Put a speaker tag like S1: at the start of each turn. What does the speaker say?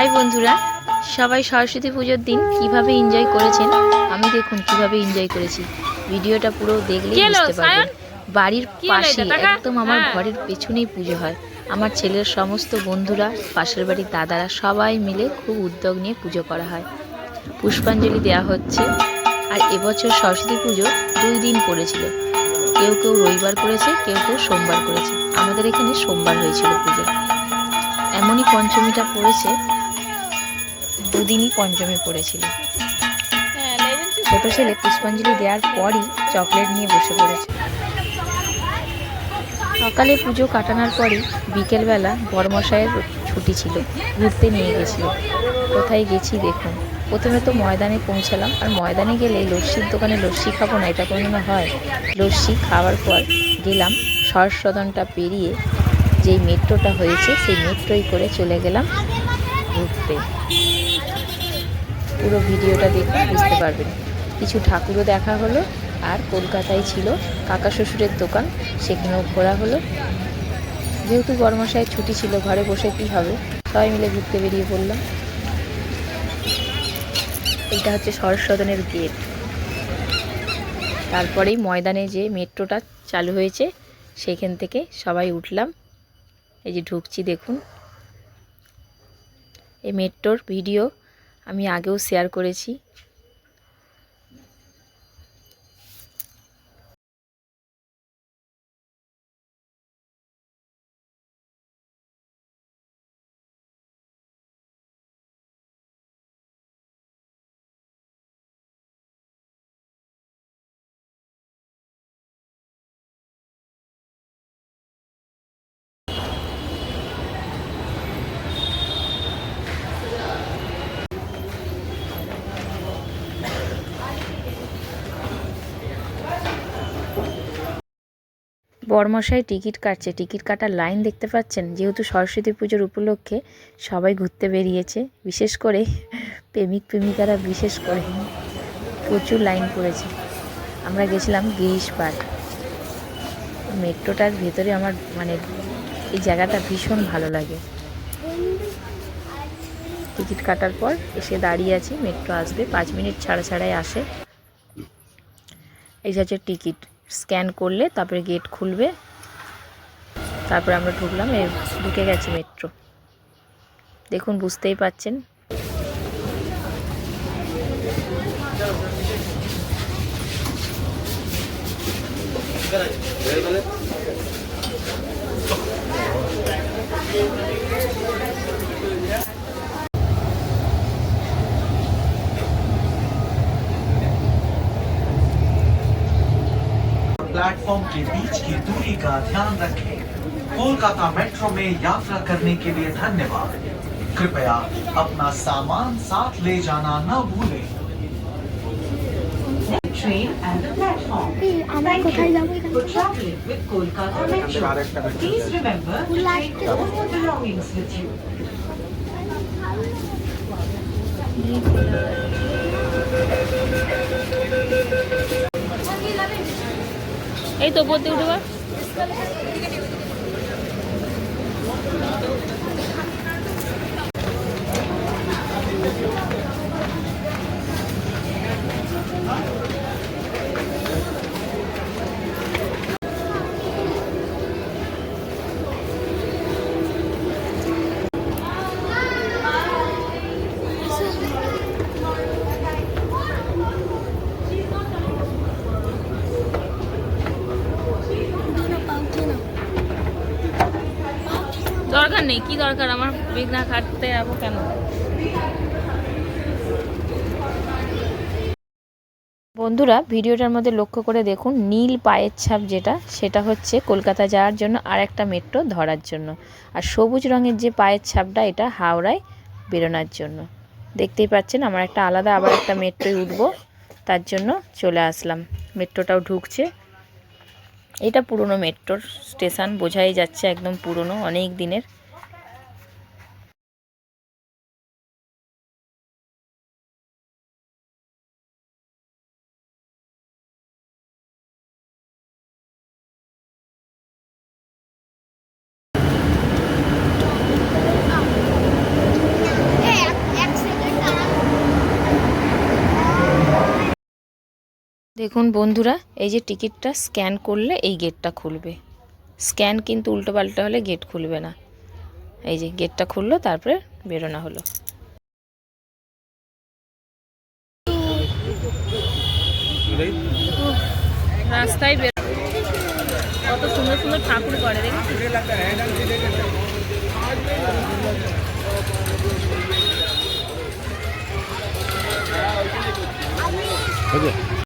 S1: High বন্ধুরা, সবাই সরস্বতী পুজোর দিন কিভাবে এনজয় করেছেন আমি দেখুন কিভাবে এনজয় করেছি। ভিডিওটা পুরো দেখলেই বুঝতে পারবেন। বাড়ির পাশে একদম আমার ঘরের পেছনেই পুজো হয়। আমার ছেলের সমস্ত বন্ধুরা, পাশের বাড়ির দাদারা সবাই মিলে খুব উদ্যোগ নিয়ে পুজো করা হয়। পুষ্পাঞ্জলি দেওয়া হচ্ছে। আর এবছর সরস্বতী পুজো 2 দিন পড়েছিল। কেউ কেউ রবিবার করেছে, কেউ কেউ সোমবার করেছে। আমাদের এখানে সোমবার হয়েছিল পুজো। এমনই পঞ্চমীটা পড়েছে, 2 দিনই পঞ্চমী পড়েছিল। ছোট ছেলে পুষ্পাঞ্জলি দেওয়ার পরই চকলেট নিয়ে বসে পড়েছে। সকালে পুজো কাটানোর পরই বিকেলবেলা বড়মশাইয়ের ছুটি ছিল, ঘুরতে নিয়ে গেছিল। কোথায় গেছি দেখুন। প্রথমে তো ময়দানে পৌঁছালাম। আর ময়দানে গেলে লস্যির দোকানে লস্যি খাবো না, এটা কোনো হয়? লস্যি খাওয়ার পর গেলাম সদনটা পেরিয়ে যেই মেট্রোটা হয়েছে সেই মেট্রোই করে চলে গেলাম ঘুরতে। পুরো ভিডিওটা দেখে বুঝতে পারবেন। কিছু ঠাকুরও দেখা হলো। আর কলকাতায় ছিল কাকা শ্বশুরের দোকান, সেখানেও ঘোরা হলো। যেহেতু বড়মশাইয়ের ছুটি ছিল, ঘরে বসে কী হবে, সবাই মিলে ঘুরতে বেরিয়ে পড়লাম। এটা হচ্ছে সদনের গেট। তারপরেই ময়দানে যে মেট্রোটা চালু হয়েছে সেখান থেকে সবাই উঠলাম। এই যে ঢুকছি দেখুন। এই মেট্রোর ভিডিও আমি আগেও শেয়ার করেছি। বড়মশাই টিকিট কাটছে। টিকিট কাটার লাইন দেখতে পাচ্ছেন। যেহেতু সরস্বতী পুজোর উপলক্ষে সবাই ঘুরতে বেরিয়েছে, বিশেষ করে প্রেমিক প্রেমিকারা, বিশেষ করে প্রচুর লাইন পড়েছে। আমরা গেছিলাম গিরিশ পার্ক। মেট্রোটার ভেতরে আমার এই জায়গাটা ভীষণ ভালো লাগে। টিকিট কাটার পর এসে দাঁড়িয়ে আছি, মেট্রো আসবে 5 মিনিট ছাড়া ছাড়াই আসে। এই হচ্ছে টিকিট, স্ক্যান করলে তারপরে গেট খুলবে, তারপরে আমরা ঢুকলাম। ঢুকে গেছে মেট্রো। দেখুন, বুঝতেই পাচ্ছেন।
S2: प्लेटफॉर्म के बीच की दूरी का ध्यान रखें। कोलकाता मेट्रो में यात्रा करने के लिए धन्यवाद। कृपया अपना सामान साथ ले जाना न भूलें।
S3: Train and the platform. Thank you for traveling with Kolkata Metro. Please remember to take all your belongings with you.
S1: এই তো বলতে উঠবা। দরকার নেই, কি দরকার আমার বেগ না কাটতে যাবো কেন? বন্ধুরা, ভিডিওটার মধ্যে লক্ষ্য করে দেখুন, নীল পায়ের ছাপ যেটা, সেটা হচ্ছে কলকাতা যাওয়ার জন্য আর একটা মেট্রো ধরার জন্য। আর সবুজ রঙের যে পায়ের ছাপটা, এটা হাওড়ায় বেরোনোর জন্য। দেখতেই পাচ্ছেন আমার একটা আলাদা আবার একটা মেট্রোয় উঠবো, তার জন্য চলে আসলাম। মেট্রোটাও ঢুকছে। এটা পুরনো মেট্রোর স্টেশন, বোঝাই যাচ্ছে একদম পুরনো, অনেক দিনের। দেখুন বন্ধুরা, এই যে টিকিটটা স্ক্যান করলে এই গেটটা খুলবে। স্ক্যান কিন্তু উল্টোপাল্টা হলে গেট খুলবে না। এই যে গেটটা খুললো, তারপরে বেরোনো হলো। রাস্তায় কত সুন্দর সুন্দর ঠাকুর করে দেখি।